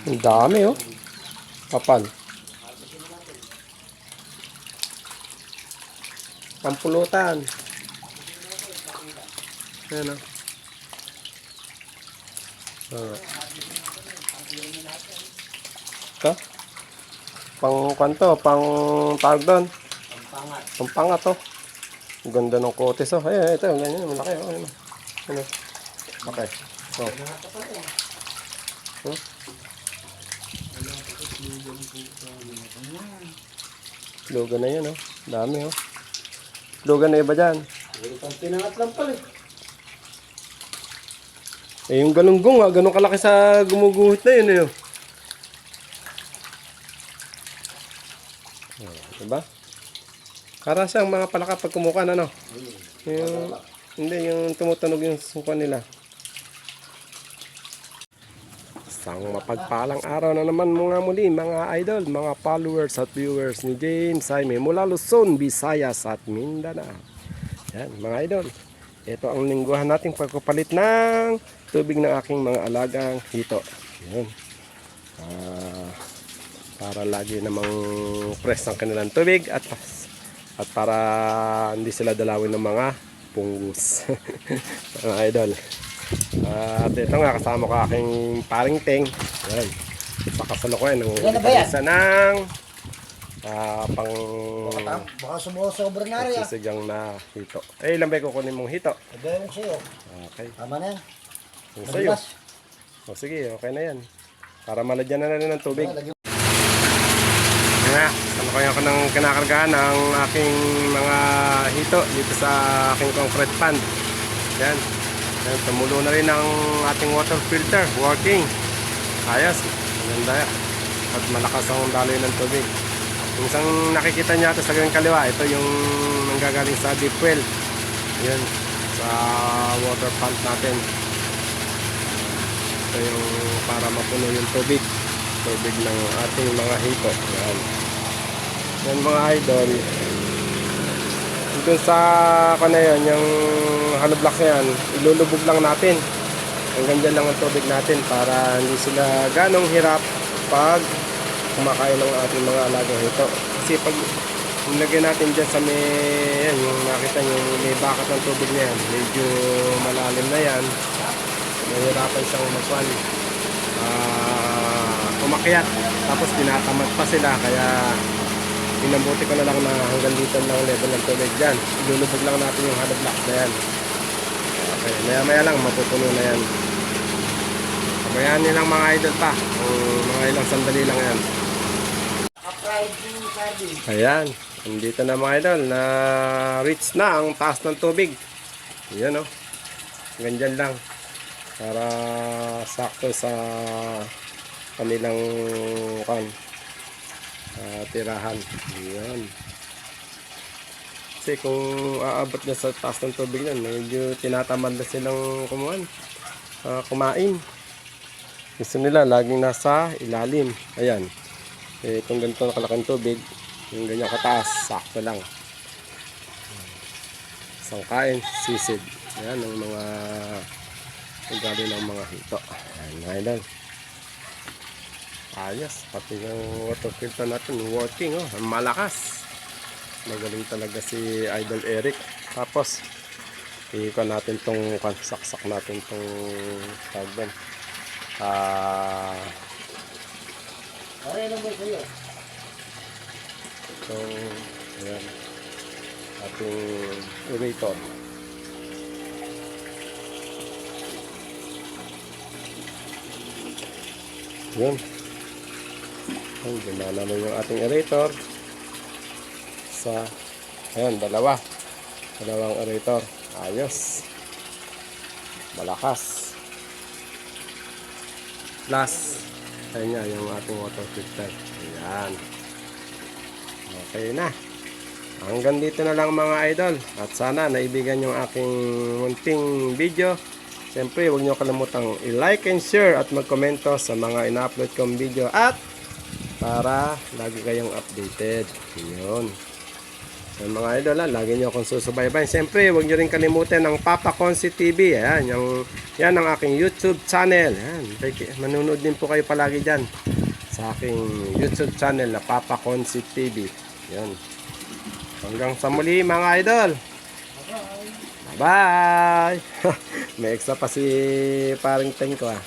Ang dami oh. Kapal. Pampulutan. Ayan oh. Ito. Pang kanto, pang tawag doon. Pampangat to. Ang ganda ng kotes oh. Ayan, ito, ganyan, malaki oh. Ayan. Ano? Okay. Oh. Huh? Lugan na yan oh. Dami oh. Lugan na iba dyan. Pinangat lang pala. Eh yung galunggong ah, ganun kalaki sa gumuguhit na yun eh. Diba? Para siyang mga palaka pag kumukan ano. Yung, hindi yung tumutunog yung sukan nila. Isang mapagpalang araw na naman mga muli mga idol, mga followers at viewers ni James Jaime mula Luzon, Visayas at Mindanao. Yan mga idol. Ito ang lingguhan nating pagpapalit ng tubig ng aking mga alagang hito. Yan. Para lagi namang fresh ang kanilang tubig at para hindi sila dalawin ng mga pungus. Mga idol. At ito nga kasama ko aking paring Teng. Yan. Sa kasalukuyan ng isa ng pang Baka sumusobra na rin. sisigang na hito. Eh, ilan ba kukunin mong hito? Sabihin ko sa'yo. Okay. Tama na yan. Yung sa'yo. O sige, okay na yan. Para malagyan na rin ng tubig. Nga, salukuyan ako ng kinakargahan ng aking mga hito dito sa aking concrete pond. Yan. Yan, tumulo na rin ang ating water filter working. Ayos. Maganda yan. At malakas ang daloy ng tubig. Yung isang nakikita niya ito sa gawing kaliwa, ito yung nanggagaling sa deep well. Yan. Sa water pump natin. Ito yung para mapuno yung tubig ng ating mga hito. Yan. Yan mga idol. Doon sa kanayon, yung hollow blocks na yan, ilulubog lang natin. Hanggang dyan lang ang tubig natin para hindi sila ganong hirap pag kumakain ng ating mga alagang hito. Kasi pag nilagay natin dyan sa may, yan, yung nakita nyo, may bakat ng tubig na yan, medyo malalim na yan, mahirapan siyang magwan, umakyat, tapos tinatamad pa sila, kaya pinambuti ko na lang na hanggang dito lang level ng tubig dyan. Ilulubog lang natin yung hollow blocks na yan. Okay, maya maya lang mapupuno na yan. Kabayan nilang mga idol pa, mga ilang sandali lang yan. Ayan, andito na mga idol na reach na ang taas ng tubig. Ayan o, ganyan lang para sakto sa kanilang tirahan. Ayan. Kasi kung aabot na sa taas ng tubig yan, medyo tinatamad na silang kumain. Gusto nila laging nasa ilalim. Ayan. Eh, kung ganito nakalaking tubig, yung ganyan kataas, sakto lang. Isang kain, sisid. Ayan ang mga ugali ng mga hito. Ayan mga idol. Ayos, pati yung water filter natin working oh, malakas. Magaling talaga si Idol Eric. Tapos iikon natin tong saksak natin tong tagban. So, ayan. Ating aerator. Yan. Ayan, gumana na yung ating aerator. Ayan, dalawang aerator. Ayos. Malakas. Plus, ayan nga yung ating water filter. Ayan. Okay na. Hanggang dito na lang mga idol. At sana naibigan yung aking munting video. Siyempre, huwag nyo kalimutang i-like and share at magkomento sa mga ina-upload kong video. At para lagi kayong updated. Yun. So, mga idol, lagi nyo akong susubaybayan. Siyempre, huwag nyo rin kalimutan ang Papa Consi TV. Ayan, yan ang aking YouTube channel. Ayan, manunod din po kayo palagi dyan sa aking YouTube channel na Papa Consi TV. Yan. Hanggang sa muli mga idol. Bye! May extra pa si paring Teng ko ah.